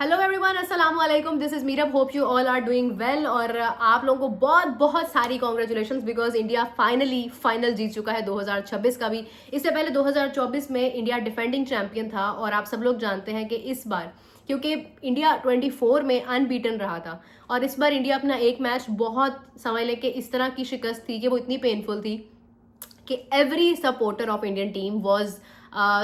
Hello everyone, अस्सलाम वालेकुम। This is Meerab. Hope you all are doing well. और आप लोगों को बहुत बहुत सारी कॉन्ग्रेचुलेशंस बिकॉज इंडिया फाइनल जीत चुका है 2026 का भी। इससे पहले 2024 में इंडिया डिफेंडिंग चैंपियन था और आप सब लोग जानते हैं कि इस बार क्योंकि इंडिया 24 में अनबीटन रहा था और इस बार इंडिया अपना एक मैच बहुत समझ लेके इस तरह की शिकस्त थी कि वो इतनी पेनफुल थी कि every supporter of Indian team was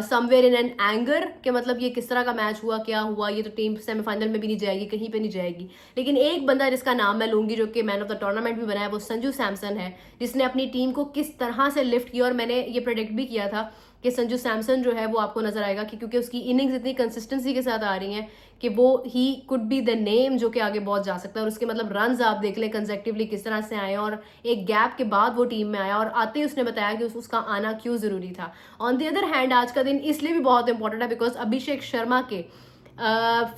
somewhere in an anger कि मतलब ये किस तरह का मैच हुआ, क्या हुआ, ये तो टीम सेमीफाइनल में भी नहीं जाएगी, कहीं पे नहीं जाएगी। लेकिन एक बंदा जिसका नाम मैं लूंगी जो कि मैन ऑफ द टूर्नामेंट भी बना है वो संजू सैमसन है, जिसने अपनी टीम को किस तरह से लिफ्ट किया। और मैंने ये प्रेडिक्ट भी किया था कि संजू सैमसन जो है वो आपको नजर आएगा कि क्योंकि उसकी इनिंग्स इतनी कंसिस्टेंसी के साथ आ रही हैं कि वो he could be the name जो कि आगे बहुत जा सकता है। और उसके मतलब रन्स आप देख लें कंसेक्टिवली किस तरह से आए और एक गैप के बाद वो टीम में आया और आते ही उसने बताया कि उसका आना क्यों जरूरी था। ऑन द अदर हैंड आज का दिन इसलिए भी बहुत इंपॉर्टेंट है बिकॉज अभिषेक शर्मा के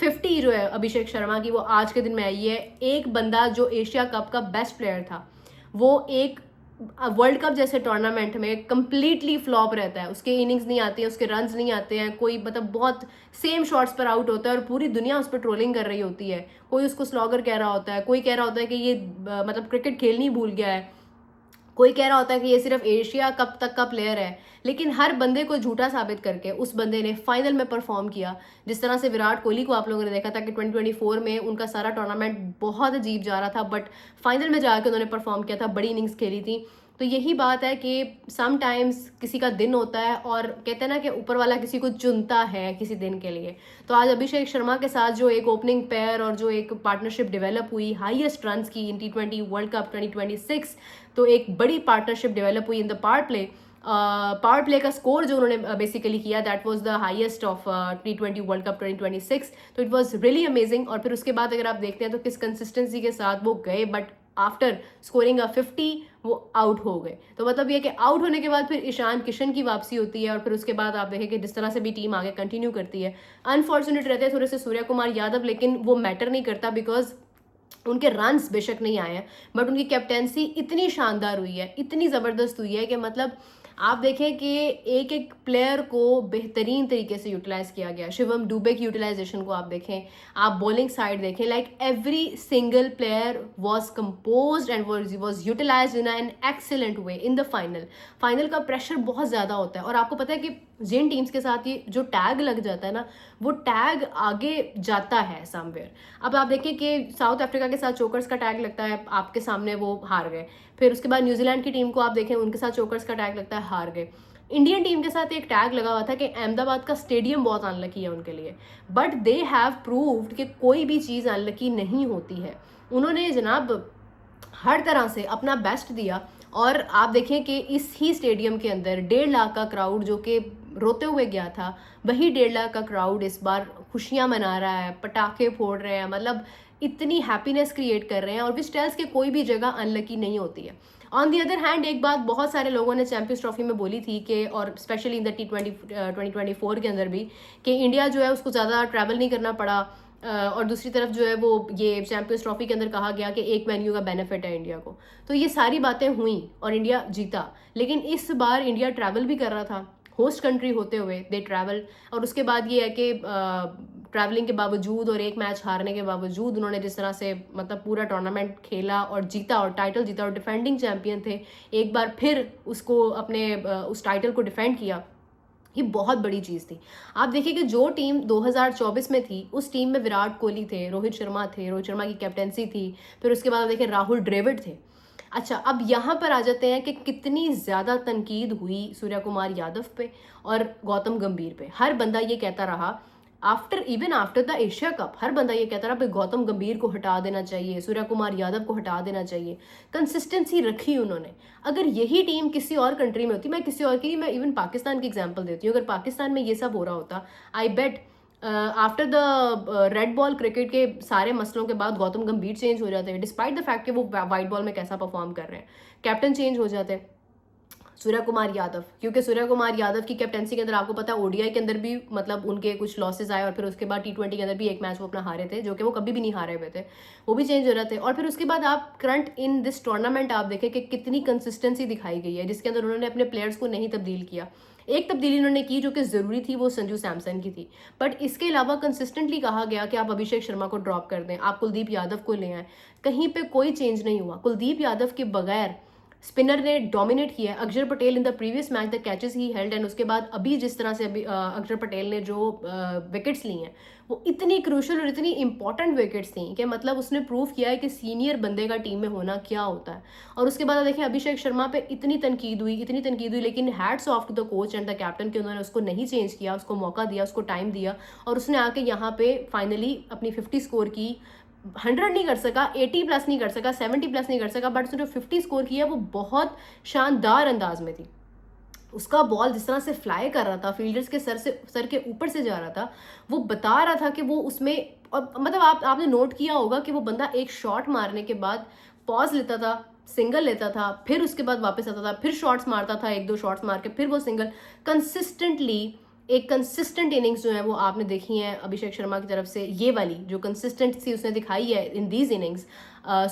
50 जो है अभिषेक शर्मा की वो आज के दिन में आई है। एक बंदा जो एशिया कप का बेस्ट प्लेयर था वो एक वर्ल्ड कप जैसे टूर्नामेंट में कंप्लीटली फ्लॉप रहता है, उसके इनिंग्स नहीं आती है, उसके रन्स नहीं आते हैं, कोई मतलब बहुत सेम शॉट्स पर आउट होता है और पूरी दुनिया उस पर ट्रोलिंग कर रही होती है। कोई उसको स्लॉगर कह रहा होता है, कोई कह रहा होता है कि ये मतलब क्रिकेट खेलनी ही भूल गया है, कोई कह रहा होता है कि ये सिर्फ एशिया कप तक का प्लेयर है। लेकिन हर बंदे को झूठा साबित करके उस बंदे ने फाइनल में परफॉर्म किया। जिस तरह से विराट कोहली को आप लोगों ने देखा था कि 2024 में उनका सारा टूर्नामेंट बहुत अजीब जा रहा था बट फाइनल में जाकर उन्होंने परफॉर्म किया था, बड़ी इनिंग्स खेली थी। तो यही बात है कि समटाइम्स किसी का दिन होता है और कहते हैं ना कि ऊपर वाला किसी को चुनता है किसी दिन के लिए। तो आज अभिषेक शर्मा के साथ जो एक ओपनिंग पेयर और जो एक पार्टनरशिप डेवलप हुई, हाईएस्ट रन्स की इन T20 वर्ल्ड कप 2026, तो एक बड़ी पार्टनरशिप डेवलप हुई इन द पावर प्ले का स्कोर जो उन्होंने बेसिकली किया that was the highest of T20 world cup 2026। तो इट वाज रियली अमेजिंग। और फिर उसके बाद अगर आप देखते हैं तो किस कंसिस्टेंसी के साथ वो गए बट आफ्टर स्कोरिंग 50 वो आउट हो गए। तो मतलब ये कि आउट होने के बाद फिर ईशान किशन की वापसी होती है और फिर उसके बाद आप देखें कि जिस तरह से भी टीम आगे कंटिन्यू करती है। अनफॉर्चुनेट रहते हैं थोड़े से सूर्य कुमार यादव, लेकिन वो मैटर नहीं करता बिकॉज उनके रन्स बेशक नहीं आए हैं बट उनकी कैप्टेंसी इतनी शानदार हुई है, इतनी ज़बरदस्त हुई है कि मतलब आप देखें कि एक एक प्लेयर को बेहतरीन तरीके से यूटिलाइज किया गया। शिवम दुबे की यूटिलाइजेशन को आप देखें, आप बॉलिंग साइड देखें, like every single player was compose and was utilize in an excellent way in the final का प्रेशर बहुत ज़्यादा होता है और आपको पता है कि जिन टीम्स के साथ ये जो टैग लग जाता है ना वो टैग आगे जाता है समवेयर। अब आप देखिए कि साउथ अफ्रीका के साथ चोकर्स का टैग लगता है, आपके सामने वो हार गए। फिर उसके बाद न्यूजीलैंड की टीम को आप देखें, उनके साथ चोकर्स का टैग लगता है, हार गए। इंडियन टीम के साथ एक टैग लगा हुआ था कि अहमदाबाद का स्टेडियम बहुत अनलकी है उनके लिए, बट दे हैव प्रूव्ड कि कोई भी चीज़ अनलकी नहीं होती है। उन्होंने जनाब हर तरह से अपना बेस्ट दिया और आप देखें कि इस ही स्टेडियम के अंदर 1.5 लाख का क्राउड जो कि रोते हुए गया था, वही 1.5 लाख का क्राउड इस बार खुशियां मना रहा है, पटाखे फोड़ रहे हैं, मतलब इतनी हैप्पीनेस क्रिएट कर रहे हैं और विच टेल्स के कोई भी जगह अनलकी नहीं होती है। ऑन दी अदर हैंड एक बात बहुत सारे लोगों ने चैंपियंस ट्रॉफी में बोली थी कि, और स्पेशली इन द T20 2024 के अंदर भी, कि इंडिया जो है उसको ज़्यादा ट्रैवल नहीं करना पड़ा और दूसरी तरफ जो है वो ये चैंपियंस ट्रॉफी के अंदर कहा गया कि एक वेन्यू का बेनिफिट है इंडिया को। तो ये सारी बातें हुई और इंडिया जीता। लेकिन इस बार इंडिया ट्रैवल भी कर रहा था, होस्ट कंट्री होते हुए दे ट्रैवल। और उसके बाद ये है कि ट्रैवलिंग के बावजूद और एक मैच हारने के बावजूद उन्होंने जिस तरह से मतलब पूरा टूर्नामेंट खेला और जीता और टाइटल जीता और डिफेंडिंग चैंपियन थे, एक बार फिर उसको अपने उस टाइटल को डिफेंड किया, ये बहुत बड़ी चीज़ थी। आप देखिए कि जो टीम 2024 में थी उस टीम में विराट कोहली थे, रोहित शर्मा थे, रोहित शर्मा की कैप्टेंसी थी, फिर उसके बाद देखिए राहुल द्रविड़ थे। अच्छा, अब यहाँ पर आ जाते हैं कि कितनी ज़्यादा तनकीद हुई सूर्य कुमार यादव पे और गौतम गंभीर पे। हर बंदा ये कहता रहा आफ्टर द एशिया कप, हर बंदा ये कहता रहा भाई गौतम गंभीर को हटा देना चाहिए, सूर्य कुमार यादव को हटा देना चाहिए। कंसिस्टेंसी रखी उन्होंने। अगर यही टीम किसी और कंट्री में होती, मैं किसी और की, मैं इवन पाकिस्तान की एग्जांपल देती हूँ, अगर पाकिस्तान में ये सब हो रहा होता, I bet after the red ball cricket के सारे मसलों के बाद गौतम गंभीर चेंज हो जाते हैं डिस्पाइट द फैक्ट कि वो वाइट बॉल में कैसा परफॉर्म कर रहे हैं, कैप्टन चेंज हो जाते हैं सूर्य कुमार यादव, क्योंकि सूर्य कुमार यादव की कैप्टेंसी के अंदर आपको पता है ओडीआई के अंदर भी मतलब उनके कुछ लॉसेस आए और फिर उसके बाद T20 के अंदर भी एक मैच वो अपना हारे थे जो कि वो कभी भी नहीं हारे हुए थे, वो भी चेंज हो रहे थे। और फिर उसके बाद आप करंट इन दिस टूर्नामेंट आप देखें कि कितनी कंसिस्टेंसी दिखाई गई है जिसके अंदर उन्होंने अपने प्लेयर्स को नहीं तब्दील किया। एक तब्दीली उन्होंने की जो कि ज़रूरी थी, वो संजू सैमसन की थी। बट इसके अलावा कंसिस्टेंटली कहा गया कि आप अभिषेक शर्मा को ड्रॉप कर दें, आप कुलदीप यादव को ले आएँ, कहीं पे कोई चेंज नहीं हुआ। कुलदीप यादव के बगैर स्पिनर ने डोमिनेट किया है। अक्षर Patel in the previous match the catches he held, and उसके बाद अभी जिस तरह से अभी अक्षर पटेल ने जो विकेट्स ली हैं वो इतनी क्रूशल और इतनी इंपॉर्टेंट विकेट्स थी कि मतलब उसने प्रूव किया है कि सीनियर बंदे का टीम में होना क्या होता है। और उसके बाद देखिए अभिषेक शर्मा पे इतनी तनकीद हुई, लेकिन hats off to the coach and the captain कि उन्होंने उसको नहीं चेंज किया, उसको मौका दिया, उसको टाइम दिया, और उसने आके यहाँ पे फाइनली अपनी 50 स्कोर की। 100 नहीं कर सका, 80 प्लस नहीं कर सका, 70 प्लस नहीं कर सका, बट उसने जो 50 स्कोर किया वो बहुत शानदार अंदाज में थी। उसका बॉल जिस तरह से फ्लाई कर रहा था, फील्डर्स के सर के ऊपर से जा रहा था, वो बता रहा था कि वो उसमें, और मतलब आपने नोट किया होगा कि वो बंदा एक शॉट मारने के बाद पॉज लेता था, सिंगल लेता था, फिर उसके बाद वापस आता था, फिर शॉट्स मारता था, 1-2 शॉट्स मार के फिर वो सिंगल। कंसिस्टेंटली एक कंसिस्टेंट इनिंग्स जो है वो आपने देखी है अभिषेक शर्मा की तरफ से। ये वाली जो कंसिस्टेंसी उसने दिखाई है इन दीज इनिंग्स,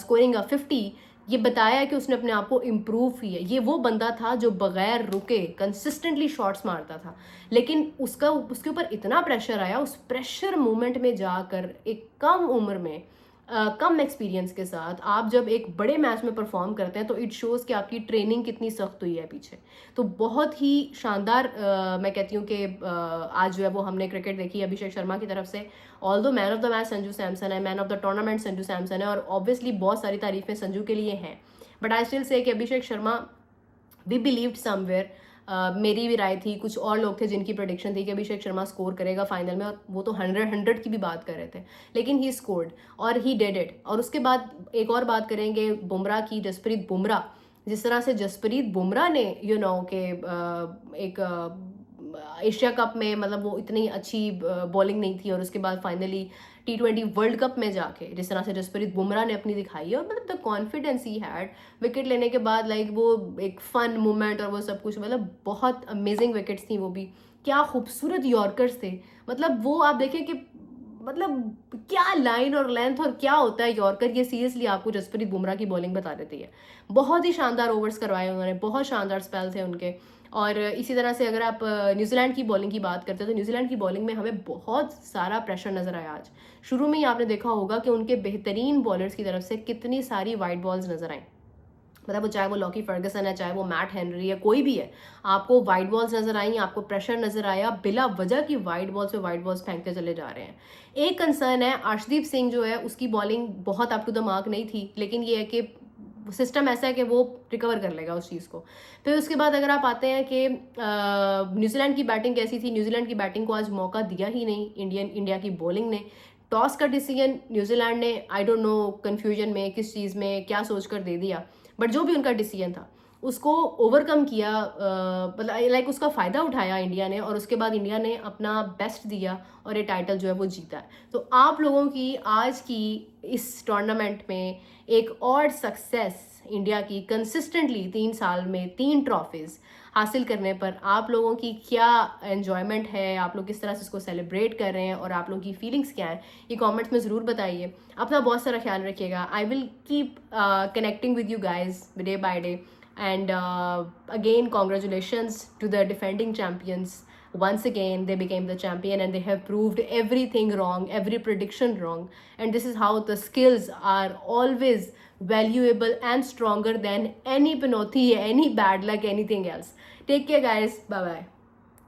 स्कोरिंग 50, ये बताया है कि उसने अपने आप को इम्प्रूव किया। ये वो बंदा था जो बगैर रुके कंसिस्टेंटली शॉट्स मारता था, लेकिन उसके ऊपर इतना प्रेशर आया, उस प्रेशर मोमेंट में जाकर एक कम उम्र में कम एक्सपीरियंस के साथ आप जब एक बड़े मैच में परफॉर्म करते हैं तो इट शोज़ कि आपकी ट्रेनिंग कितनी सख्त हुई है पीछे। तो बहुत ही शानदार मैं कहती हूँ कि आज जो है वो हमने क्रिकेट देखी अभिषेक शर्मा की तरफ से। Although man of the match Sanju Samson है, man of the tournament Sanju Samson है, और ऑब्वियसली बहुत सारी तारीफें संजू के लिए हैं, बट आई स्टिल से कि Abhishek Sharma we believed somewhere. मेरी भी राय थी, कुछ और लोग थे जिनकी प्रेडिक्शन थी कि अभिषेक शर्मा स्कोर करेगा फाइनल में, और वो तो 100 की भी बात कर रहे थे, लेकिन ही स्कोर्ड और ही डिड इट। और उसके बाद एक और बात करेंगे बुमराह की, जसप्रीत बुमराह। जिस तरह से जसप्रीत बुमराह ने के एक एशिया कप में मतलब वो इतनी अच्छी बॉलिंग नहीं थी, और उसके बाद फाइनली T20 वर्ल्ड कप में जाके जिस तरह से जसप्रीत बुमराह ने अपनी दिखाई है, और मतलब the confidence he had wicket लेने के बाद, लाइक वो एक फन मोमेंट और वो सब कुछ, मतलब बहुत अमेजिंग विकेट्स थी वो भी। क्या खूबसूरत यॉर्कर्स थे, मतलब वो आप देखें कि मतलब क्या लाइन और लेंथ और क्या होता है यॉर्कर, ये सीरियसली आपको जसप्रीत बुमराह की बॉलिंग बता देती है। बहुत ही शानदार ओवर्स करवाए उन्होंने, बहुत शानदार स्पेल थे उनके। और इसी तरह से अगर आप न्यूजीलैंड की बॉलिंग की बात करते हैं तो न्यूजीलैंड की बॉलिंग में हमें बहुत सारा प्रेशर नजर आया आज। शुरू में ही आपने देखा होगा कि उनके बेहतरीन बॉलर्स की तरफ से कितनी सारी वाइड बॉल्स नजर आई, मतलब वो चाहे वो लॉकी फर्गसन है, चाहे वो मैट हेनरी है, कोई भी है, आपको वाइड बॉल्स नजर आई, आपको प्रेशर नजर आया, बिला वजह की वाइड बॉल्स पे वाइड बॉल्स फेंकते चले जा रहे हैं। एक कंसर्न है अर्शदीप सिंह जो है, उसकी बॉलिंग बहुत अप टू द मार्क नहीं थी, लेकिन ये है कि सिस्टम ऐसा है कि वो रिकवर कर लेगा उस चीज़ को। फिर उसके बाद अगर आप आते हैं कि न्यूजीलैंड की बैटिंग कैसी थी, न्यूजीलैंड की बैटिंग को आज मौका दिया ही नहीं इंडिया की बॉलिंग ने। टॉस का डिसीजन न्यूजीलैंड ने, आई डोंट नो कन्फ्यूजन में किस चीज़ में क्या सोच कर दे दिया, बट जो भी उनका डिसीजन था उसको ओवरकम किया, मतलब लाइक उसका फ़ायदा उठाया इंडिया ने, और उसके बाद इंडिया ने अपना बेस्ट दिया और ये टाइटल जो है वो जीता है। तो आप लोगों की आज की इस टूर्नामेंट में एक और सक्सेस इंडिया की, कंसिस्टेंटली 3 साल में 3 ट्रॉफीज़ हासिल करने पर आप लोगों की क्या एन्जॉयमेंट है, आप लोग किस तरह से इसको सेलिब्रेट कर रहे हैं, और आप लोगों की फीलिंग्स क्या हैं, ये कमेंट्स में ज़रूर बताइए। अपना बहुत सारा ख्याल रखिएगा। I will keep connecting with you guys day by day, and again congratulations to the defending champions. Once again they became the champion and they have proved everything wrong, every prediction wrong, and this is how the skills are always valuable and stronger than any panoti, any bad luck, anything else. Take care guys, bye bye.